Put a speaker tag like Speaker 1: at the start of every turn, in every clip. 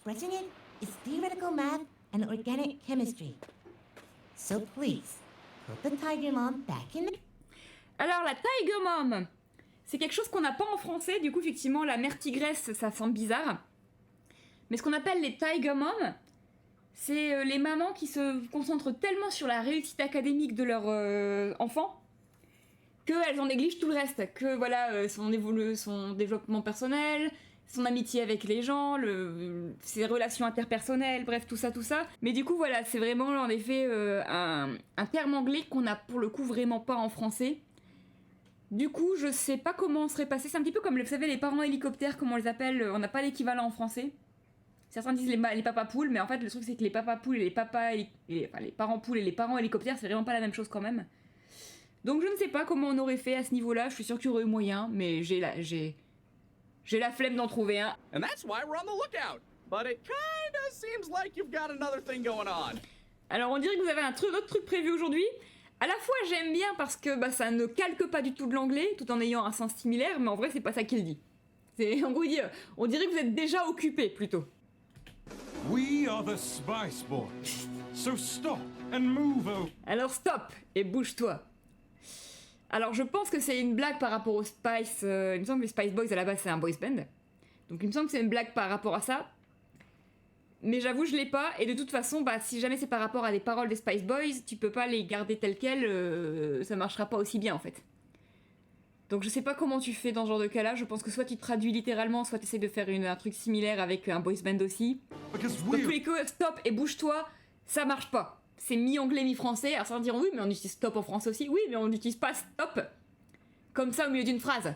Speaker 1: expressing it is theoretical math and organic chemistry. So please, put the Tiger Mom back in the...
Speaker 2: Alors, la Tiger Mom, c'est quelque chose qu'on n'a pas en français, du coup, effectivement, la mère tigresse, ça semble bizarre. Mais ce qu'on appelle les Tiger Moms, c'est les mamans qui se concentrent tellement sur la réussite académique de leur enfant qu'elles en négligent tout le reste. Que voilà, son développement personnel, son amitié avec les gens, ses relations interpersonnelles, bref, tout ça. Mais du coup, voilà, c'est vraiment en effet un terme anglais qu'on n'a pour le coup vraiment pas en français. Du coup, je sais pas comment on serait passé. C'est un petit peu comme, vous savez, les parents hélicoptères, comme on les appelle, on n'a pas l'équivalent en français. Certains disent les papas poules, mais en fait le truc c'est que les papas poules et les les parents poules et les parents hélicoptères, c'est vraiment pas la même chose quand même. Donc je ne sais pas comment on aurait fait à ce niveau-là, je suis sûre qu'il y aurait eu moyen, mais j'ai la flemme d'en trouver un.
Speaker 3: And that's why we're on the lookout. But it kinda seems like you've got another thing going on.
Speaker 2: Alors on dirait que vous avez autre truc prévu aujourd'hui. À la fois j'aime bien parce que ça ne calque pas du tout de l'anglais, tout en ayant un sens similaire, mais en vrai c'est pas ça qu'il dit. En gros on dirait que vous êtes déjà occupé plutôt.
Speaker 4: We are the Spice Boys, so stop and move over.
Speaker 2: Alors stop et bouge-toi. Alors je pense que c'est une blague par rapport aux Spice... il me semble que les Spice Boys à la base c'est un boys band. Donc il me semble que c'est une blague par rapport à ça. Mais j'avoue je l'ai pas, et de toute façon si jamais c'est par rapport à des paroles des Spice Boys, tu peux pas les garder telles quelles, ça marchera pas aussi bien en fait. Donc je sais pas comment tu fais dans ce genre de cas-là, je pense que soit tu traduis littéralement, soit tu essaies de faire un truc similaire avec un boys band aussi. Dans tous les cas, stop et bouge-toi, ça marche pas. C'est mi-anglais, mi-français, alors ça va dire oui mais on utilise stop en français aussi, oui mais on n'utilise pas stop comme ça au milieu d'une phrase.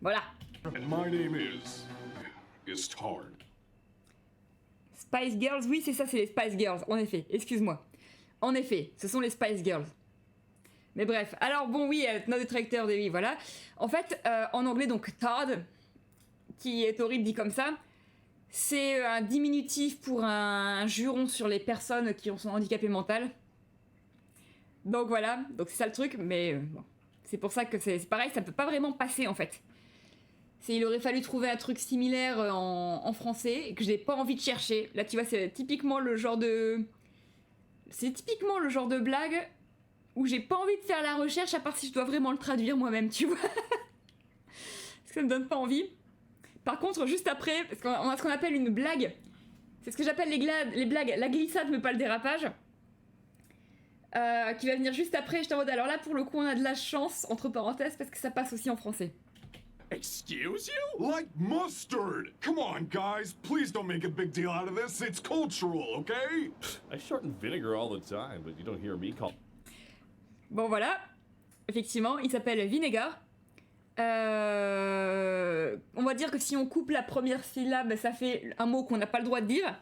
Speaker 2: Voilà.
Speaker 5: And my name is Tard.
Speaker 2: Spice Girls, oui c'est ça, c'est les Spice Girls, en effet, excuse-moi. En effet, ce sont les Spice Girls. Mais bref, alors bon oui, notre traducteur de oui, voilà. En fait, en anglais, donc Tard, qui est horrible dit comme ça, c'est un diminutif pour un juron sur les personnes qui sont handicapées mentales. Donc voilà, donc c'est ça le truc, mais bon, c'est pour ça que c'est pareil, ça peut pas vraiment passer en fait. Il aurait fallu trouver un truc similaire en français, et que j'ai pas envie de chercher. Là tu vois, c'est typiquement le genre de... C'est typiquement le genre de blague où j'ai pas envie de faire la recherche à part si je dois vraiment le traduire moi-même, tu vois. Parce que ça me donne pas envie. Par contre, juste après, parce qu'on a ce qu'on appelle une blague, c'est ce que j'appelle les blagues, la glissade mais pas le dérapage, qui va venir juste après, j'étais en mode, alors là pour le coup on a de la chance, entre parenthèses, parce que ça passe aussi en français.
Speaker 5: Excuse you?
Speaker 4: Like mustard! Come on, guys, please don't make a big deal out of this. It's cultural, okay?
Speaker 5: I shorten vinegar all the time, but you don't hear me call.
Speaker 2: Bon voilà, effectivement, il s'appelle Vinegar. On va dire que si on coupe la première syllabe, ça fait un mot qu'on n'a pas le droit de dire.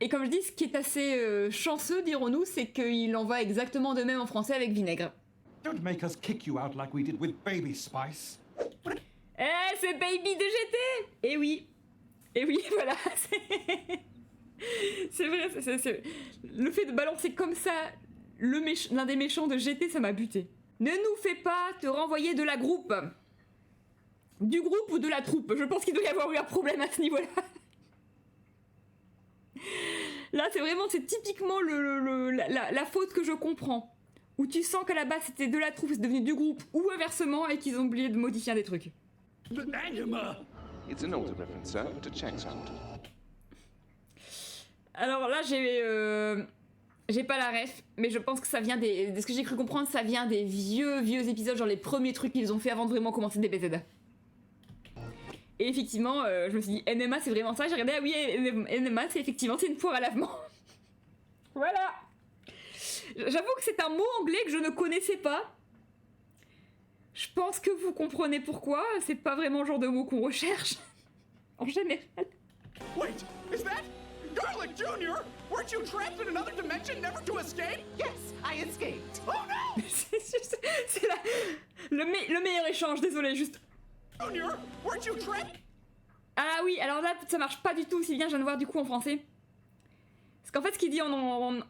Speaker 2: Et comme je dis, ce qui est assez chanceux, dirons-nous, c'est qu'il en va exactement de même en français avec vinaigre.
Speaker 4: Don't make us kick you out like we did with Baby Spice.
Speaker 2: C'est Baby de GT. Et oui, voilà, c'est vrai, c'est... Le fait de balancer comme ça l'un des méchants de GT, ça m'a buté. Ne nous fais pas te renvoyer de la groupe. Du groupe ou de la troupe. Je pense qu'il doit y avoir eu un problème à ce niveau-là. Là, c'est typiquement la faute que je comprends. Où tu sens qu'à la base c'était de la troupe, c'est devenu du groupe, ou inversement, et qu'ils ont oublié de modifier des trucs.
Speaker 6: It's an older reference, sir, to Changsand.
Speaker 2: Alors là, j'ai pas la ref, mais je pense que ça vient de ce que j'ai cru comprendre, ça vient des vieux épisodes, genre les premiers trucs qu'ils ont fait avant de vraiment commencer DBZ. Et effectivement, je me suis dit, NMA c'est vraiment ça, j'ai regardé, ah oui, NMA c'est une poire à lavement. Voilà. J'avoue que c'est un mot anglais que je ne connaissais pas. Je pense que vous comprenez pourquoi, c'est pas vraiment le genre de mot qu'on recherche, en général.
Speaker 3: Wait, is that Garlic Jr.? Weren't you trapped in another dimension never to escape?
Speaker 7: Yes, I escaped.
Speaker 3: Oh no!
Speaker 2: C'est le meilleur échange, désolé, juste...
Speaker 3: Junior, weren't you trapped?
Speaker 2: Ah oui, alors là, ça marche pas du tout aussi bien, je viens de voir du coup en français. Parce qu'en fait, ce qu'il dit en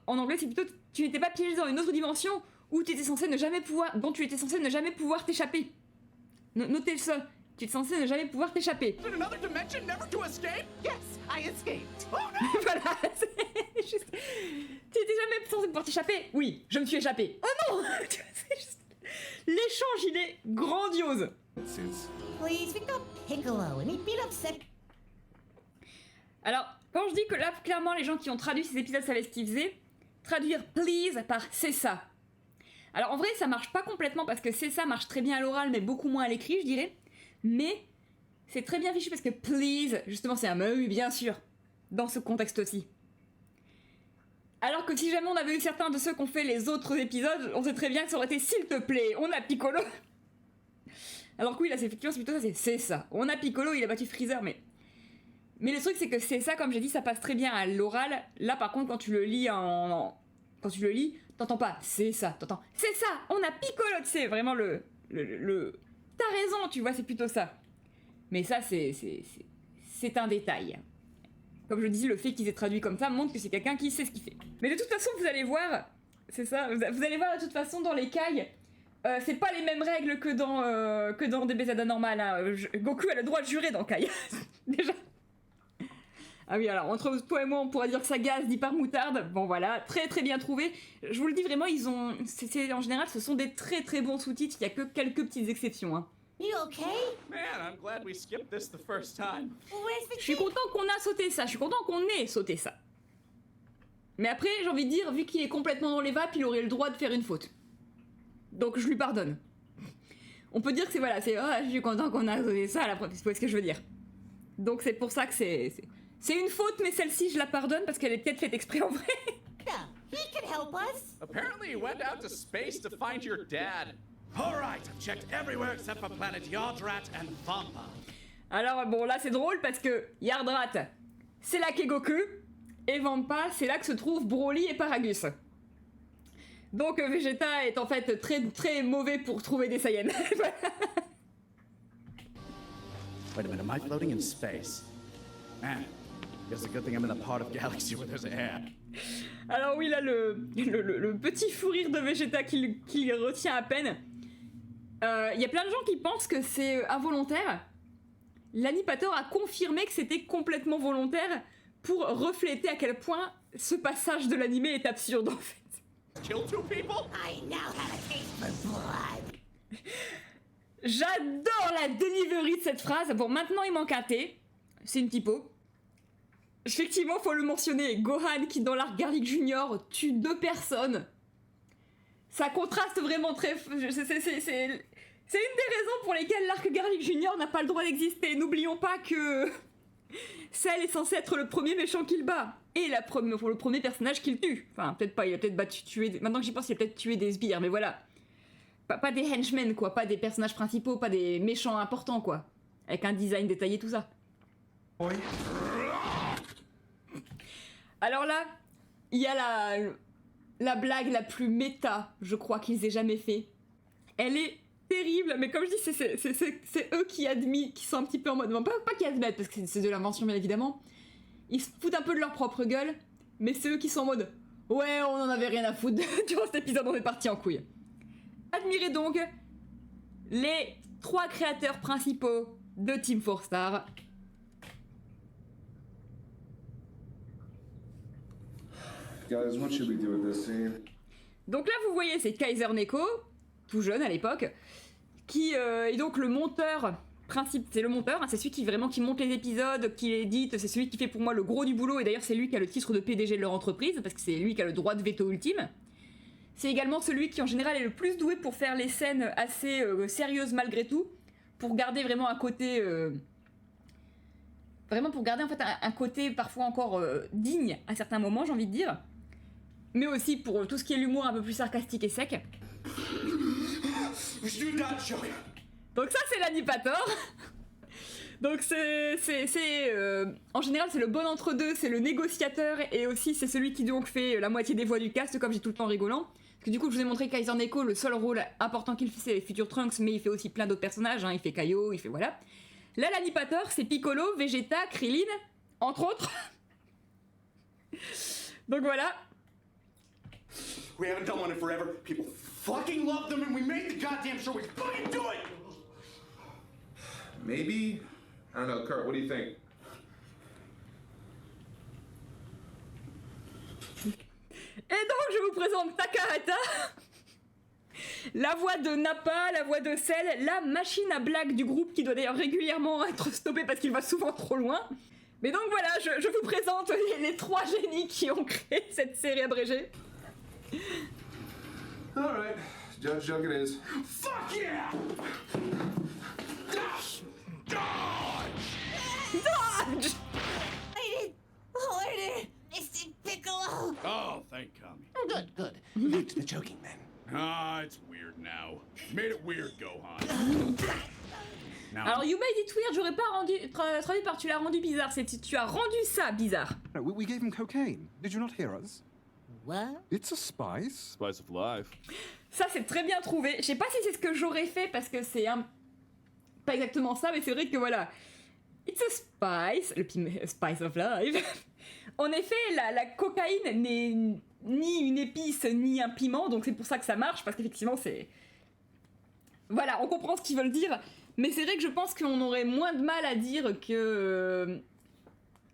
Speaker 2: anglais, c'est plutôt tu n'étais pas piégé dans une autre dimension où tu étais censé ne jamais pouvoir, dont tu étais censé ne jamais pouvoir t'échapper. Notez ça, tu étais censé ne jamais pouvoir t'échapper.
Speaker 3: In another dimension never to escape?
Speaker 7: Yes, I
Speaker 3: escaped. Oh no!
Speaker 2: Voilà, c'est juste... Tu étais jamais censé pouvoir t'échapper? Oui, je me suis échappé. Oh non! Tu vois, c'est juste... L'échange, il est grandiose.
Speaker 1: Please, we got Piccolo, and he'd be upset.
Speaker 2: Alors, quand je dis que là, clairement, les gens qui ont traduit ces épisodes savaient ce qu'ils faisaient, traduire please par c'est ça. Alors en vrai, ça marche pas complètement parce que c'est ça marche très bien à l'oral, mais beaucoup moins à l'écrit, je dirais. Mais c'est très bien fichu parce que please, justement, c'est un oui, bien sûr, dans ce contexte-ci. Alors que si jamais on avait eu certains de ceux qu'on fait les autres épisodes, on sait très bien que ça aurait été s'il te plaît, on a Piccolo. Alors que oui, là, c'est effectivement, c'est plutôt ça, c'est ça. On a Piccolo, il a battu Freezer, mais le truc, c'est que c'est ça, comme j'ai dit, ça passe très bien à l'oral. Là, par contre, quand tu le lis quand tu le lis, t'entends pas c'est ça, t'entends c'est ça, on a Piccolo, tu sais, vraiment le... T'as raison, tu vois, c'est plutôt ça. Mais ça, c'est un détail. Comme je dis, le fait qu'ils aient traduit comme ça montre que c'est quelqu'un qui sait ce qu'il fait. Mais de toute façon, vous allez voir, c'est ça, vous allez voir de toute façon dans les cailles, c'est pas les mêmes règles que dans DBZ normal. Hein. Goku a le droit de jurer dans Kai. Déjà. Ah oui, alors entre toi et moi, on pourrait dire que ça gaze dit par moutarde. Bon voilà, très très bien trouvé. Je vous le dis vraiment, en général, ce sont des très très bons sous-titres. Il y a que quelques petites exceptions. Hein.
Speaker 1: You okay?
Speaker 3: Man, I'm glad we skipped this the first time.
Speaker 1: Where's the
Speaker 2: Je suis content qu'on a sauté ça. Je suis content qu'on ait sauté ça. Mais après, j'ai envie de dire, vu qu'il est complètement dans les vapes, il aurait le droit de faire une faute. Donc je lui pardonne. On peut dire que c'est voilà, je suis content qu'on a sauté ça. Vous voyez ce que je veux dire. Donc c'est pour ça que c'est une faute, mais celle-ci, je la pardonne parce qu'elle est peut-être faite exprès en vrai.
Speaker 1: Yeah, he could help us.
Speaker 3: Apparently, he went out to space to find your dad. All right, I've checked everywhere except for planet Yardrat and Vampa.
Speaker 2: Alors bon, là c'est drôle parce que Yardrat, c'est là qu'est Goku, et Vampa, c'est là que se trouvent Broly et Paragus. Donc Vegeta est en fait très très mauvais pour trouver des Saiyans.
Speaker 3: Wait a minute, am I floating in space? Man, guess a good thing I'm in a part of galaxy where there's air.
Speaker 2: Alors oui, là, le petit fou rire de Vegeta qui retient à peine. Il y a plein de gens qui pensent que c'est involontaire. L'animateur a confirmé que c'était complètement volontaire pour refléter à quel point ce passage de l'animé est absurde en fait.
Speaker 3: Kill two people?
Speaker 1: I know how to taste the blood.
Speaker 2: J'adore la delivery de cette phrase. Bon, maintenant il manque un T. C'est une typo. Effectivement, faut le mentionner. Gohan qui dans l'arc Garlic Junior tue 2 personnes. Ça contraste vraiment très... C'est une des raisons pour lesquelles l'arc Garlic Junior n'a pas le droit d'exister. N'oublions pas que... Cell est censé être le premier méchant qu'il bat. Et le premier personnage qu'il tue. Enfin, peut-être pas, il a peut-être tué... Maintenant que j'y pense, il a peut-être tué des sbires, mais voilà. Pas des henchmen, quoi. Pas des personnages principaux, pas des méchants importants, quoi. Avec un design détaillé, tout ça.
Speaker 3: Oui.
Speaker 2: Alors là, il y a la blague la plus méta, je crois, qu'ils aient jamais fait. Elle est terrible, mais comme je dis, c'est eux qui sont un petit peu en mode... Bon, pas qui admettent, parce que c'est de l'invention, bien évidemment. Ils se foutent un peu de leur propre gueule, mais c'est eux qui sont en mode... Ouais, on en avait rien à foutre. Durant cet épisode, on est parti en couille. Admirez donc les 3 créateurs principaux de Team 4 Star.
Speaker 7: Guys, what should we do with this scene?
Speaker 2: Donc là, vous voyez, c'est Kaiser Neko, tout jeune à l'époque, qui est donc le monteur principal. C'est le monteur, hein, c'est celui qui monte les épisodes, qui édite, c'est celui qui fait pour moi le gros du boulot, et d'ailleurs c'est lui qui a le titre de PDG de leur entreprise, parce que c'est lui qui a le droit de veto ultime. C'est également celui qui en général est le plus doué pour faire les scènes assez sérieuses malgré tout, pour garder vraiment un côté... Vraiment pour garder en fait un côté parfois encore digne à certains moments, j'ai envie de dire. Mais aussi pour tout ce qui est l'humour un peu plus sarcastique et sec. Donc ça c'est l'animateur. Donc en général c'est le bon entre-deux, c'est le négociateur et aussi c'est celui qui donc fait la moitié des voix du cast, comme j'ai tout le temps rigolant. Parce que du coup je vous ai montré Kaiser Neko, le seul rôle important qu'il fait c'est Future Trunks, mais il fait aussi plein d'autres personnages, hein. Il fait Kaio, il fait voilà. Là l'animateur c'est Piccolo, Vegeta, Krillin, entre autres. Donc voilà.
Speaker 3: We haven't done one in forever. People fucking love them, and we made the goddamn show. We fucking do it.
Speaker 7: Maybe? I don't know, Kurt, what do you think?
Speaker 2: donc je vous présente Takahata, la voix de Nappa, la voix de Cell, la machine à blagues du groupe qui doit d'ailleurs régulièrement être stoppée parce qu'il va souvent trop loin. Mais donc voilà, je vous présente les 3 génies qui ont créé cette série abrégée.
Speaker 7: Alright, Judge Jug it is.
Speaker 3: Fuck yeah!
Speaker 2: Dodge!
Speaker 1: Order! Mr. Piccolo!
Speaker 3: Oh, thank Kami.
Speaker 1: Good, good. Back to the choking then.
Speaker 3: Ah, it's weird now. Made it weird, Gohan. Now,
Speaker 2: Alors, you made it weird, j'aurais pas traduit par tu l'as rendu bizarre, c'est tu as rendu ça bizarre.
Speaker 8: No, we gave him cocaine. Did you not hear us?
Speaker 1: What?
Speaker 8: It's a spice.
Speaker 5: Spice of life.
Speaker 2: Ça, c'est très bien trouvé. Je sais pas si c'est ce que j'aurais fait parce que c'est pas exactement ça, mais c'est vrai que voilà. It's a spice, spice of life. En effet, la cocaïne n'est ni une épice ni un piment, donc c'est pour ça que ça marche, parce qu'effectivement, c'est. Voilà, on comprend ce qu'ils veulent dire, mais c'est vrai que je pense qu'on aurait moins de mal à dire que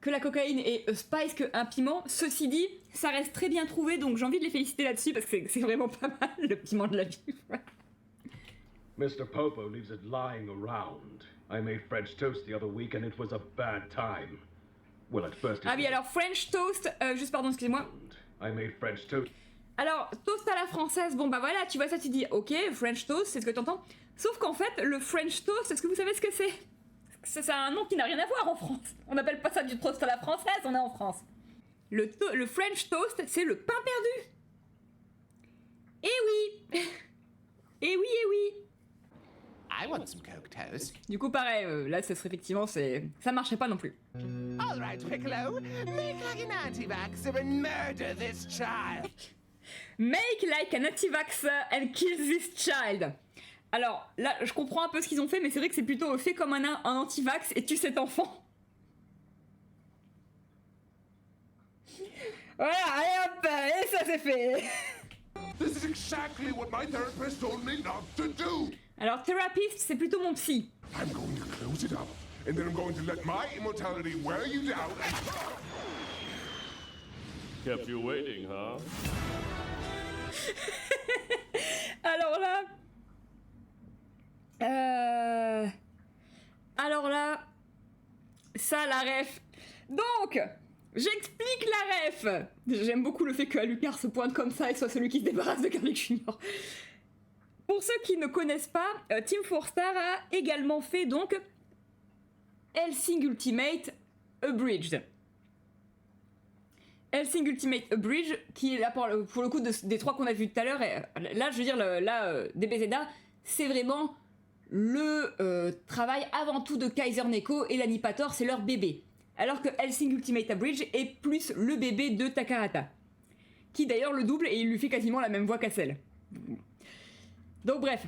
Speaker 2: la cocaïne est a spice qu'un piment. Ceci dit, ça reste très bien trouvé, donc j'ai envie de les féliciter là-dessus, parce que c'est vraiment pas mal, le piment de la vie.
Speaker 9: Mr. Popo leaves it lying around. I made French toast the other week and it was a bad time. Well, at first it
Speaker 2: Ah oui,
Speaker 9: was
Speaker 2: alors French toast, juste pardon, excusez-moi.
Speaker 9: I made French toast.
Speaker 2: Alors, toast à la française, bon bah voilà, tu vois ça, tu dis ok, French toast, c'est ce que t'entends. Sauf qu'en fait, le French toast, est-ce que vous savez ce que c'est? C'est un nom qui n'a rien à voir en France. On n'appelle pas ça du toast à la française, on est en France. Le French toast, c'est le pain perdu. Eh oui. Eh oui, eh oui.
Speaker 10: I want some Coke Toast.
Speaker 2: Du coup, pareil, là, ce serait effectivement, ça marcherait pas non plus.
Speaker 10: All right, Piccolo. Make like an anti-vaxxer and murder this child.
Speaker 2: Make like an anti-vaxxer and kill this child. Alors, là, je comprends un peu ce qu'ils ont fait, mais c'est vrai que c'est plutôt fait comme un anti-vax et tue cet enfant. Voilà, allez hop, et ça c'est fait.
Speaker 4: This is exactly what my therapist told me not to do.
Speaker 2: Alors, therapist, c'est plutôt mon psy.
Speaker 4: I'm going to close it up, and then I'm going to let my immortality wear you down.
Speaker 5: Kept you waiting, huh?
Speaker 2: Alors là, ça, la ref. Donc, j'explique la ref. J'aime beaucoup le fait que Alucard se pointe comme ça et soit celui qui se débarrasse de Garlic Junior. Pour ceux qui ne connaissent pas, Team 4 Star a également fait donc Hellsing Ultimate Abridged. Hellsing Ultimate Abridged, qui est là pour le coup des 3 qu'on a vus tout à l'heure, là je veux dire, DBZ, c'est vraiment le travail avant tout de Kaiser Neko et l'Anipator, c'est leur bébé. Alors que Hellsing Ultimate Abridged est plus le bébé de Takahata, qui d'ailleurs le double et il lui fait quasiment la même voix qu'Assel. Donc bref.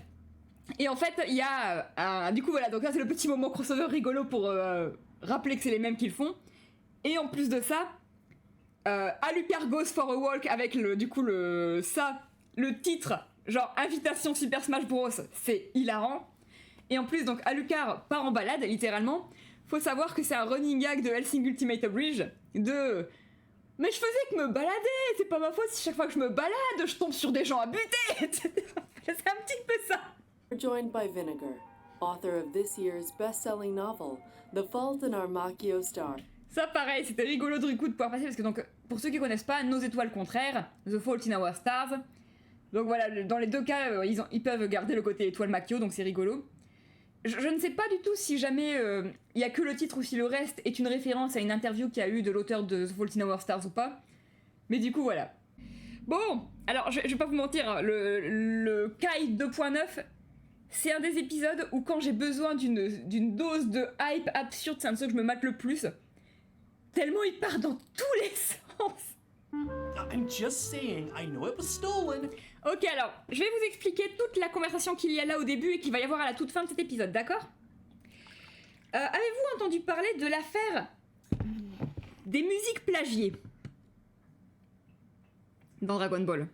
Speaker 2: Et en fait, il y a du coup voilà, donc là c'est le petit moment crossover rigolo pour rappeler que c'est les mêmes qui le font. Et en plus de ça, Alucard Goes for a Walk avec le titre, genre invitation Super Smash Bros, c'est hilarant. Et en plus, donc Alucard part en balade, littéralement. Faut savoir que c'est un running gag de Hellsing Ultimate Abridged de... Mais je faisais que me balader, c'est pas ma faute si chaque fois que je me balade, je tombe sur des gens à buter, etc. C'est un petit peu ça.
Speaker 11: We're joined by Vinegar, author of this year's best-selling novel, The Fault in Our Makio Star.
Speaker 2: Ça pareil, c'était rigolo de pouvoir passer parce que donc pour ceux qui connaissent pas, Nos étoiles contraires, The Fault in Our Stars. Donc voilà, dans les deux cas, ils peuvent garder le côté étoile Makio, donc c'est rigolo. Je ne sais pas du tout si jamais il y a que le titre ou si le reste est une référence à une interview qu'il y a eu de l'auteur de The Fault in Our Stars ou pas. Mais du coup voilà. Bon, alors je vais pas vous mentir, hein, le Kai 2.9, c'est un des épisodes où quand j'ai besoin d'une dose de hype absurde, c'est un de ceux que je me mate le plus. Tellement il part dans tous les sens.
Speaker 10: I'm just saying, I know it was stolen.
Speaker 2: Ok, alors, je vais vous expliquer toute la conversation qu'il y a là au début et qu'il va y avoir à la toute fin de cet épisode, d'accord ? Avez-vous entendu parler de l'affaire des musiques plagiées dans Dragon Ball ?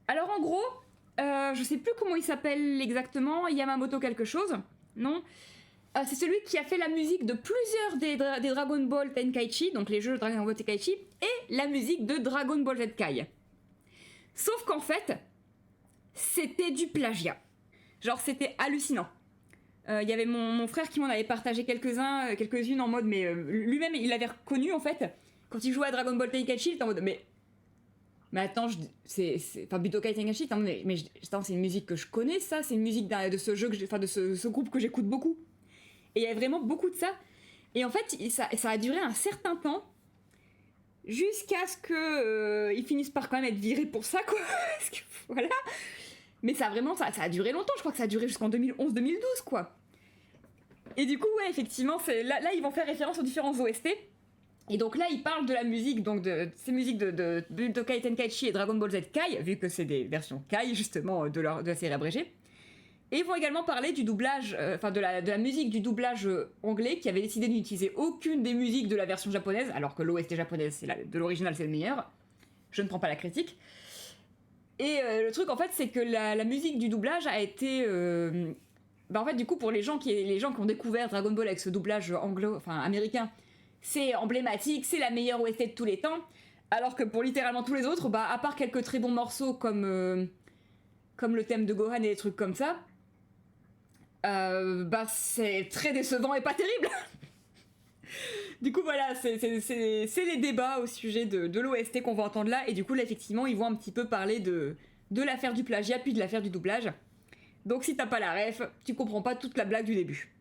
Speaker 2: Alors en gros, je sais plus comment il s'appelle exactement, Yamamoto quelque chose, non ? C'est celui qui a fait la musique de plusieurs des Dragon Ball Tenkaichi, donc les jeux Dragon Ball Tenkaichi, et la musique de Dragon Ball Z Kai. Sauf qu'en fait, c'était du plagiat. Genre, c'était hallucinant. Il y avait mon frère qui m'en avait partagé quelques-unes en mode, mais lui-même, il l'avait reconnu, en fait. Quand il jouait à Dragon Ball Tenkaichi, il était en mode, mais attends, enfin, Budokai Tenkaichi, attends, c'est une musique que je connais, ça, c'est une musique de ce jeu, de ce groupe que j'écoute beaucoup. Et il y avait vraiment beaucoup de ça. Et en fait, ça a duré un certain temps, jusqu'à ce que ils finissent par quand même être virés pour ça, quoi. Parce que, voilà. Mais ça a duré longtemps, je crois que ça a duré jusqu'en 2011-2012, quoi. Et du coup, ouais, effectivement, là, ils vont faire référence aux différents OST. Et donc là, ils parlent de la musique, donc de ces musiques de Budokai Tenkaichi et Dragon Ball Z Kai, vu que c'est des versions Kai, justement, de la série abrégée. Et ils vont également parler du doublage, de la musique du doublage anglais, qui avait décidé d'utiliser aucune des musiques de la version japonaise, alors que l'OST japonaise, de l'original, c'est le meilleur. Je ne prends pas la critique. Et le truc, en fait, c'est que la musique du doublage a été... en fait, du coup, pour les gens qui ont découvert Dragon Ball avec ce doublage américain, c'est emblématique, c'est la meilleure OST de tous les temps, alors que pour littéralement tous les autres, à part quelques très bons morceaux comme le thème de Gohan et des trucs comme ça, c'est très décevant et pas terrible. Du coup, voilà, c'est les débats au sujet de l'OST qu'on va entendre là, et du coup, là, effectivement, ils vont un petit peu parler de l'affaire du plagiat, puis de l'affaire du doublage. Donc, si t'as pas la ref, tu comprends pas toute la blague du début.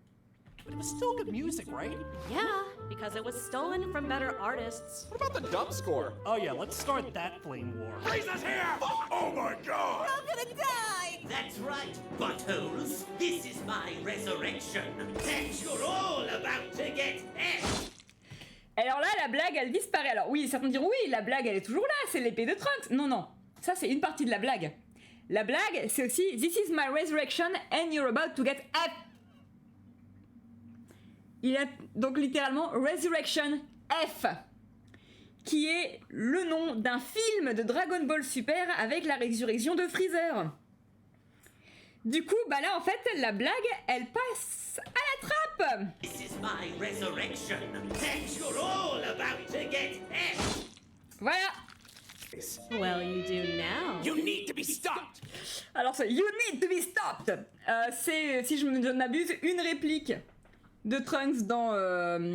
Speaker 3: But it was still good music, right?
Speaker 12: Yeah, because it was stolen from better artists.
Speaker 3: What about the dub score?
Speaker 13: Oh yeah, let's start that flame war.
Speaker 3: Freeza's here! Oh my god!
Speaker 1: I'm gonna die!
Speaker 14: That's right, buttholes. This is my resurrection. And you're all about to get F.
Speaker 2: Alors là, la blague, elle disparaît. Alors oui, certains diront, oui, la blague, elle est toujours là, c'est l'épée de Trunks. Non, non, ça c'est une partie de la blague. La blague, c'est aussi « This is my resurrection and you're about to get F ». Il a donc littéralement « Resurrection F », qui est le nom d'un film de Dragon Ball Super avec la résurrection de Freezer. Du coup, là, en fait, la blague, elle passe à la trappe.
Speaker 14: This is my resurrection, and you're all about to get F.
Speaker 2: Voilà.
Speaker 12: Well, you do now.
Speaker 3: You need to be stopped.
Speaker 2: Alors, ce You need to be stopped, c'est, si je ne m'abuse, une réplique de Trunks dans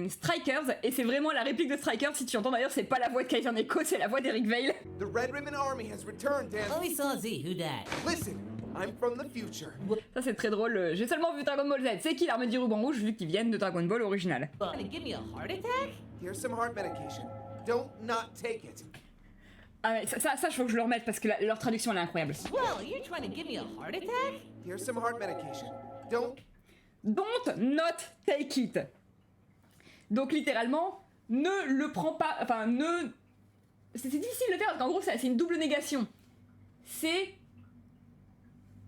Speaker 2: Strikers, et c'est vraiment la réplique de Strikers. Si tu entends d'ailleurs, c'est pas la voix de Kaiser Neko, c'est la voix d'Eric Vale.
Speaker 10: The Red Ribbon Army has returned, Dan.
Speaker 1: Oh, we saw Z. Who dat?
Speaker 10: Listen, I'm from the future.
Speaker 2: Ça c'est très drôle. J'ai seulement vu Dragon Ball Z. C'est qui l'armée du ruban rouge vu qu'ils viennent de Dragon Ball original.
Speaker 1: Gonna give me a heart attack?
Speaker 10: Here's some heart medication. Don't not take it.
Speaker 2: Ah ouais, ça, je faut que je le remette parce que leur traduction elle est incroyable.
Speaker 1: Well, you're trying to give me a heart attack?
Speaker 10: Here's some heart medication.
Speaker 2: Don't not take it. Donc littéralement, ne le prends pas. Enfin, ne. C'est difficile de le faire parce qu'en gros, c'est une double négation. C'est.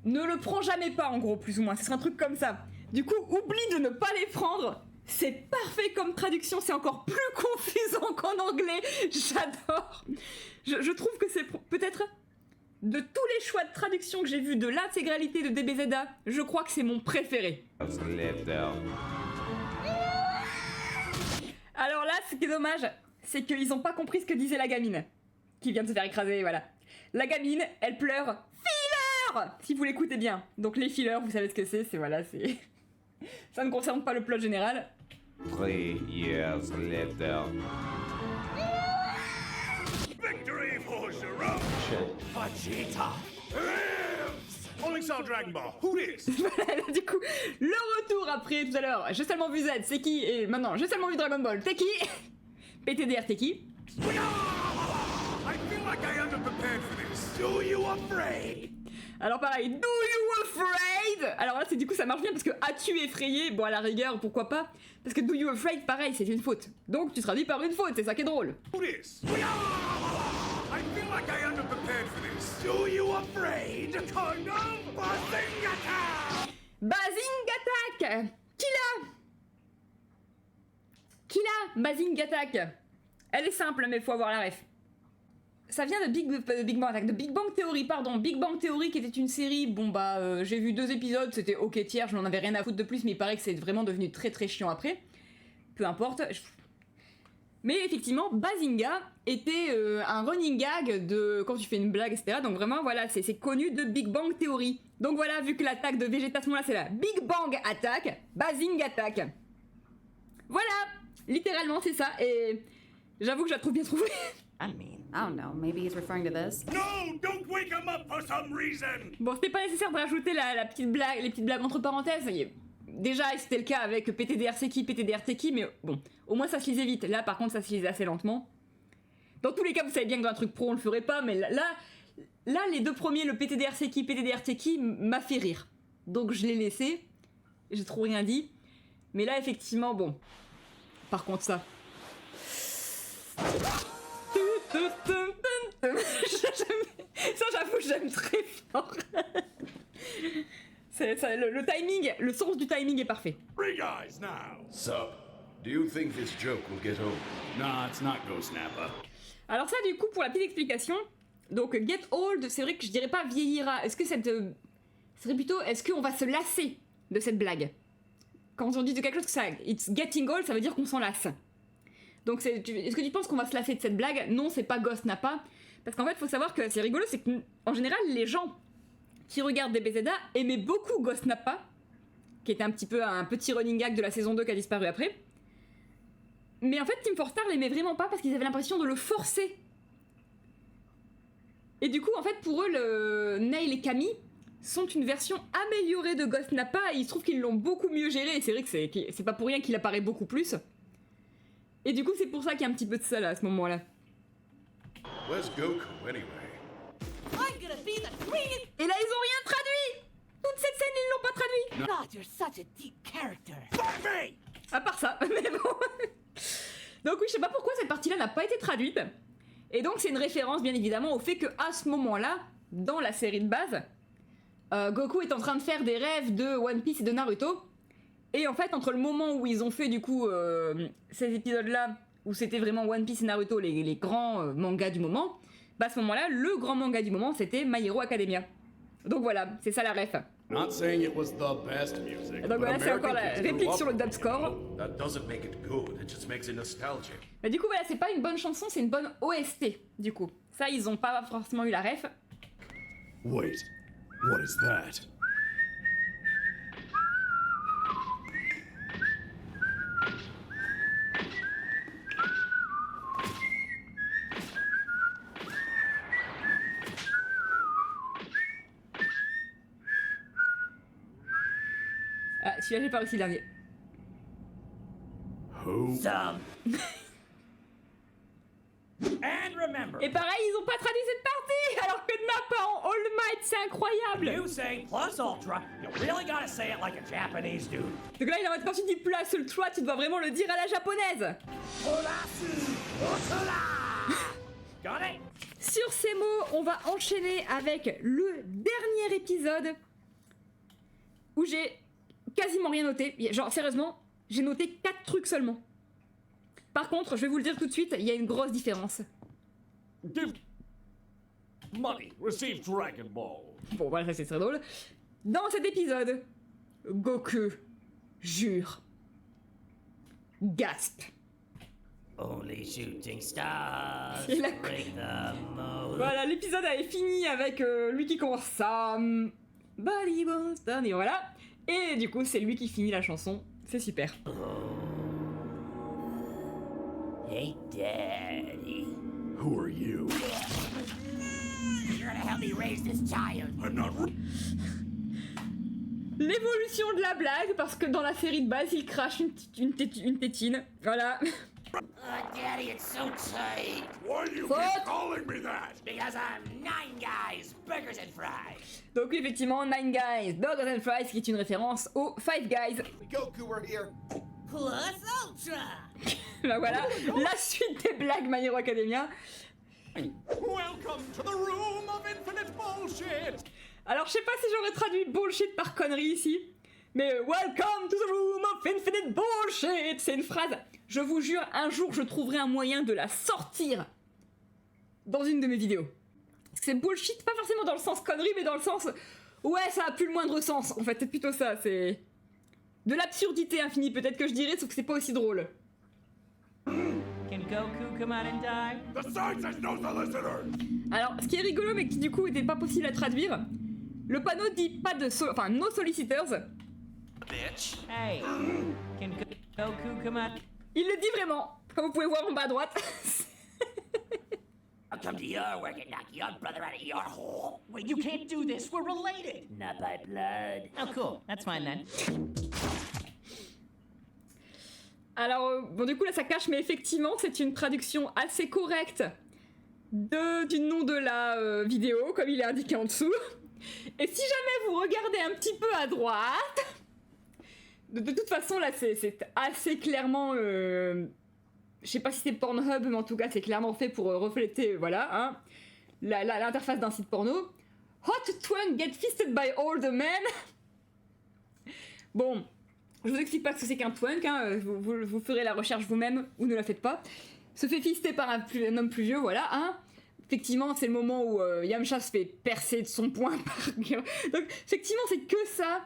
Speaker 2: Ne le prends jamais pas, en gros, plus ou moins. Ce serait un truc comme ça. Du coup, oublie de ne pas les prendre. C'est parfait comme traduction, c'est encore plus confusant qu'en anglais. J'adore. Je trouve que c'est peut-être de tous les choix de traduction que j'ai vus de l'intégralité de DBZA, je crois que c'est mon préféré. Alors là, ce qui est dommage, c'est qu'ils ont pas compris ce que disait la gamine, qui vient de se faire écraser, voilà. La gamine, elle pleure filler, si vous l'écoutez bien. Donc les fillers, vous savez ce que c'est voilà, c'est... Ça ne concerne pas le plot général.
Speaker 15: 3 years later.
Speaker 3: Victory for Jerome! Vegeta! Only saw Dragon Ball. Who is?
Speaker 2: Voilà, du coup, le retour après tout à l'heure. J'ai seulement vu Z, c'est qui? Et maintenant, j'ai seulement vu Dragon Ball. T'es qui? PTDR, t'es qui?
Speaker 3: I feel like I underprepared for this. Do you afraid?
Speaker 2: Alors pareil, do you afraid? Alors là, c'est du coup ça marche bien parce que as-tu effrayé? Bon, à la rigueur, pourquoi pas? Parce que do you afraid, pareil, c'est une faute. Donc tu traduis par une faute, c'est ça qui est drôle.
Speaker 3: Who is? I feel like I underprepared for this. Do you afraid? Kind of Bazing Attack!
Speaker 2: Bazing Attack! Qui l'a? Bazing Attack. Elle est simple, mais faut avoir la ref. Ça vient de Big Bang Attack, de Big Bang Theory, pardon. Big Bang Theory qui était une série, j'ai vu 2 épisodes, c'était ok tiers, je n'en avais rien à foutre de plus, mais il paraît que c'est vraiment devenu très très chiant après. Peu importe. Mais effectivement, Bazinga était un running gag de quand tu fais une blague, etc. Donc vraiment, voilà, c'est connu de Big Bang Theory. Donc voilà, vu que l'attaque de Vegeta à ce moment-là, c'est la Big Bang Attack, Bazing Attack. Voilà, littéralement, c'est ça. Et j'avoue que je la trouve bien trouvée.
Speaker 16: I mean, I don't know, maybe he's referring to this.
Speaker 3: No, don't wake him up for some reason.
Speaker 2: Bon, c'était pas nécessaire de rajouter la petite blague, les petites blagues entre parenthèses. Déjà, c'était le cas avec PTDR PTDR, mais bon, au moins ça se lisait vite. Là, par contre, ça se lisait assez lentement. Dans tous les cas, vous savez bien que dans un truc pro, on le ferait pas, mais là, les deux premiers, le PTDR PTDR m'a fait rire. Donc je l'ai laissé, j'ai trop rien dit. Mais là, effectivement, bon. Par contre, ça. Ça, j'avoue, j'aime très fort. Le timing, le sens du timing est parfait.
Speaker 3: Three guys now.
Speaker 9: Sup? Do you think this joke will get old?
Speaker 3: Nah, it's not Ghost Nappa.
Speaker 2: Alors ça, du coup, pour la petite explication, donc get old, c'est vrai que je dirais pas vieillira. Est-ce que cette... serait plutôt, est-ce qu'on va se lasser de cette blague? Quand on dit de quelque chose que ça... It's getting old, ça veut dire qu'on s'en lasse. Donc est-ce que tu penses qu'on va se lasser de cette blague? Non, c'est pas Ghost Nappa. Parce qu'en fait, faut savoir que c'est rigolo, c'est qu'en général, les gens qui regardent DBZ aimaient beaucoup Ghost Nappa, qui était un petit running gag de la saison 2 qui a disparu après. Mais en fait, Team 4 Star l'aimait vraiment pas parce qu'ils avaient l'impression de le forcer. Et du coup, en fait, pour eux, Neil et Camille sont une version améliorée de Ghost Nappa et il se trouve qu'ils l'ont beaucoup mieux géré. Et c'est vrai que c'est pas pour rien qu'il apparaît beaucoup plus. Et du coup, c'est pour ça qu'il y a un petit peu de ça là, à ce moment-là.
Speaker 9: Where's Goku anyway?
Speaker 1: I'm gonna be the queen!
Speaker 2: Et là, ils ont rien traduit! Toute cette scène, ils l'ont pas traduit!
Speaker 1: God, you're such a deep character.
Speaker 2: À part ça, mais bon. Donc oui, je sais pas pourquoi cette partie-là n'a pas été traduite. Et donc c'est une référence bien évidemment au fait que à ce moment-là, dans la série de base, Goku est en train de faire des rêves de One Piece et de Naruto. Et en fait, entre le moment où ils ont fait du coup ces épisodes-là, où c'était vraiment One Piece et Naruto, les grands mangas du moment, bah à ce moment-là, le grand manga du moment, c'était My Hero Academia. Donc voilà, c'est ça la ref.
Speaker 3: Not saying it was the best music.
Speaker 2: Donc voilà, c'est encore la réplique sur le dub score.
Speaker 9: That doesn't make it good, it just makes it nostalgic.
Speaker 2: Mais du coup, voilà, c'est pas une bonne chanson, c'est une bonne OST, du coup. Ça, ils ont pas forcément eu la ref.
Speaker 3: Wait, what is that?
Speaker 2: Ah, celui-là, j'ai pas réussi le dernier.
Speaker 3: Who?
Speaker 13: And remember,
Speaker 2: Et pareil, ils ont pas traduit cette partie, alors que Nappa en All Might, c'est incroyable.
Speaker 13: you say plus ultra, you really gotta say it like a Japanese dude.
Speaker 2: Donc là, il est en mode quand tu dis plus ultra, tu dois vraiment le dire à la japonaise.
Speaker 13: Got it?
Speaker 2: Sur ces mots, on va enchaîner avec le dernier épisode où j'ai quasiment rien noté. Genre, sérieusement, j'ai noté 4 trucs seulement. Par contre, je vais vous le dire tout de suite, il y a une grosse différence.
Speaker 13: Give money, receive Dragon Ball.
Speaker 2: Bon, voilà, ça c'est très drôle. Dans cet épisode, Goku jure. Gasp.
Speaker 14: Only shooting stars
Speaker 2: Et la-
Speaker 14: break the mold.
Speaker 2: Voilà, l'épisode avait fini avec lui qui commence ça. Body Boston, et voilà. Et du coup, c'est lui qui finit la chanson. C'est super.
Speaker 14: Hey, Daddy.
Speaker 3: Who are you?
Speaker 14: You're gonna help me raise this child.
Speaker 3: I'm not.
Speaker 2: L'évolution de la blague, parce que dans la série de base, il crache une tétine. Voilà.
Speaker 14: Oh, Daddy, it's so tight.
Speaker 3: Why do you
Speaker 2: What?
Speaker 3: keep calling me that?
Speaker 14: Because I'm 9 guys, burgers and fries.
Speaker 2: Donc effectivement, 9 Guys, Burgers and Fries, qui est une référence aux 5 Guys.
Speaker 10: Goku, we're here.
Speaker 14: Plus ultra.
Speaker 2: Bah voilà, la suite des blagues My Hero Academia.
Speaker 3: Welcome to the room of infinite bullshit.
Speaker 2: Alors je sais pas si j'aurais traduit bullshit par connerie ici, mais welcome to the room of infinite bullshit, c'est une phrase, je vous jure, un jour je trouverai un moyen de la sortir dans une de mes vidéos. Parce que c'est bullshit, pas forcément dans le sens connerie, mais dans le sens, ouais, ça a plus le moindre sens, en fait, c'est plutôt ça, c'est de l'absurdité infinie peut-être que je dirais, sauf que c'est pas aussi drôle.
Speaker 13: Can Goku come out and die?
Speaker 3: The sign says no solicitor!
Speaker 2: Alors, ce qui est rigolo, mais qui du coup était pas possible à traduire, le panneau dit pas de enfin no solicitors.
Speaker 3: Bitch!
Speaker 13: Hey, can Goku come out?
Speaker 2: Il le dit vraiment, comme vous pouvez voir en bas à droite.
Speaker 14: I'll come to your work and knock your brother out of your hole.
Speaker 13: Wait, you can't do this. We're related.
Speaker 14: Not by blood.
Speaker 13: Oh, cool. That's fine then.
Speaker 2: Alors, bon, du coup, là, ça cache, mais effectivement, c'est une traduction assez correcte du nom de la vidéo, comme il est indiqué en dessous. Et si jamais vous regardez un petit peu à droite, de toute façon, là, c'est assez clairement... je sais pas si c'est Pornhub, mais en tout cas, c'est clairement fait pour refléter, voilà, hein, l'interface d'un site porno. Hot twink get fisted by older men. Bon, je vous explique pas ce que c'est qu'un twink, hein, vous ferez la recherche vous-même, ou ne la faites pas. Se fait fister par un homme plus vieux, voilà, hein. Effectivement, c'est le moment où Yamcha se fait percer de son poing par... Donc, effectivement, c'est que ça.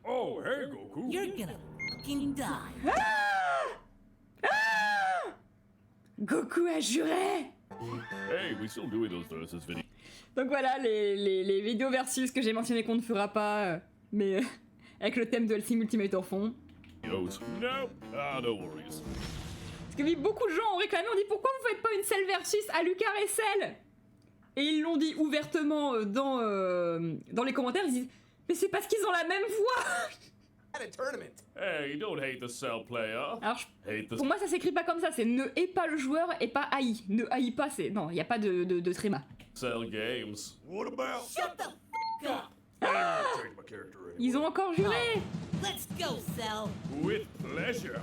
Speaker 3: Oh, hey, Goku!
Speaker 14: You're gonna fucking die.
Speaker 2: Goku a juré.
Speaker 5: Hey, we still doing those versus videos.
Speaker 2: Donc voilà, les vidéos versus que j'ai mentionné qu'on ne fera pas, mais avec le thème de Hellsing Ultimate en fond.
Speaker 5: No, no worries.
Speaker 2: Parce que oui, beaucoup de gens ont réclamé, on dit pourquoi vous faites pas une Cell versus à Lucar et Cell? Et ils l'ont dit ouvertement dans les commentaires, ils disent mais c'est parce qu'ils ont la même voix.
Speaker 5: Hey, don't hate the Cell player.
Speaker 2: Alors,
Speaker 5: Hate the...
Speaker 2: pour moi ça s'écrit pas comme ça, c'est ne hais pas le joueur et pas haï. Ne haïs pas, c'est... Non, il n'y a pas de tréma.
Speaker 5: Cell games.
Speaker 3: What about?
Speaker 14: Shut the fuck up.
Speaker 3: Change my character anyway.
Speaker 2: Ils ont encore juré.
Speaker 14: Let's go, Cell.
Speaker 3: With pleasure.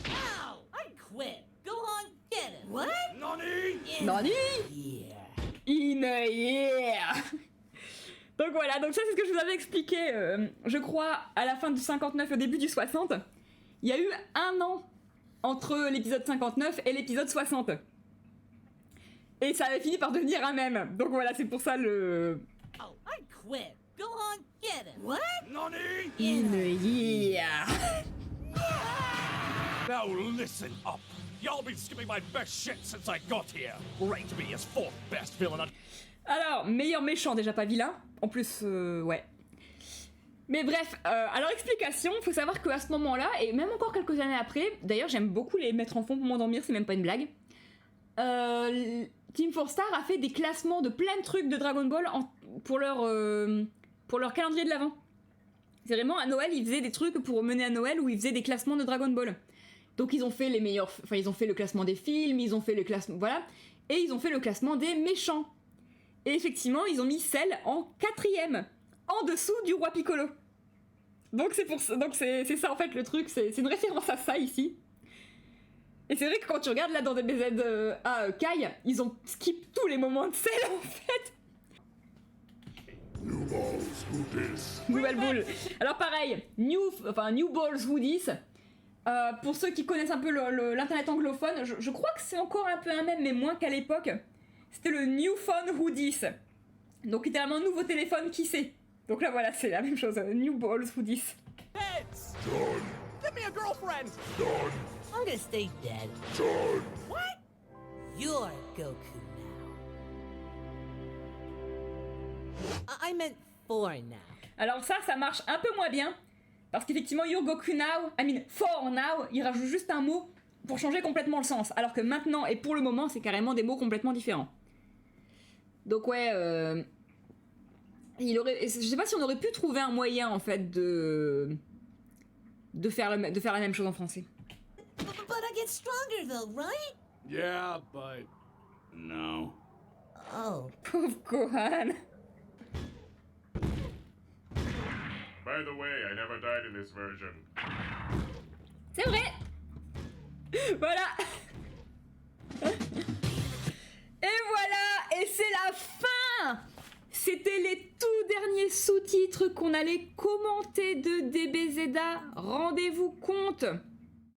Speaker 14: Ow! I quit. Go on, get him. What?
Speaker 3: Nani?
Speaker 2: Nani?
Speaker 14: Yeah.
Speaker 2: Yeah. Donc voilà, donc ça c'est ce que je vous avais expliqué, je crois, à la fin du 59 et au début du 60. Il y a eu 1 an entre l'épisode 59 et l'épisode 60. Et ça avait fini par devenir un mème. Donc voilà, c'est pour ça le...
Speaker 14: Oh, I quit. Go on, get him. What?
Speaker 3: Nani?
Speaker 2: Yeah.
Speaker 3: Now listen up. Y'all been skipping my best shit since I got here. Great to be his 4th best villain on...
Speaker 2: Alors, meilleur méchant, déjà pas vilain. En plus, ouais. Mais bref, alors explication, faut savoir qu'à ce moment-là, et même encore quelques années après, d'ailleurs j'aime beaucoup les mettre en fond pour m'endormir, c'est même pas une blague, Team 4 Star a fait des classements de plein de trucs de Dragon Ball pour leur calendrier de l'Avent. C'est vraiment, à Noël, ils faisaient des trucs pour mener à Noël où ils faisaient des classements de Dragon Ball. Donc ils ont fait les meilleurs... Enfin, ils ont fait le classement des films, ils ont fait le classement... Voilà. Et ils ont fait le classement des méchants. Et effectivement, ils ont mis Cell en 4ème, en dessous du roi Piccolo. Donc c'est pour ça, donc c'est ça en fait le truc, c'est une référence à ça ici. Et c'est vrai que quand tu regardes là dans DBZ Kai, ils ont skip tous les moments de Cell en fait.
Speaker 3: New balls, who dis?
Speaker 2: Nouvelle boule. Alors pareil, New Balls Who Dis. Pour ceux qui connaissent un peu l'internet anglophone, je crois que c'est encore un peu un même, mais moins qu'à l'époque. C'était le New Phone Who Dis. Donc littéralement nouveau téléphone qui sait. Donc là voilà, c'est la même chose. New Balls Who Dis.
Speaker 3: Heads! Done.
Speaker 13: Give me a girlfriend.
Speaker 3: Done.
Speaker 14: I'm gonna stay dead.
Speaker 3: Done.
Speaker 14: What? You're Goku now. I meant 4 now.
Speaker 2: Alors ça marche un peu moins bien. Parce qu'effectivement, You're Goku now, I mean for now, il rajoute juste un mot pour changer complètement le sens. Alors que maintenant et pour le moment, c'est carrément des mots complètement différents. Donc ouais, je sais pas si on aurait pu trouver un moyen en fait de faire la même chose en français.
Speaker 14: But I get stronger though, right?
Speaker 3: Yeah, but... No.
Speaker 14: Oh.
Speaker 2: Pauvre Gohan.
Speaker 3: By the way, I never died in this version.
Speaker 2: C'est vrai. Voilà. Et voilà, et c'est la fin. C'était les tout derniers sous-titres qu'on allait commenter de DBZ. Rendez-vous compte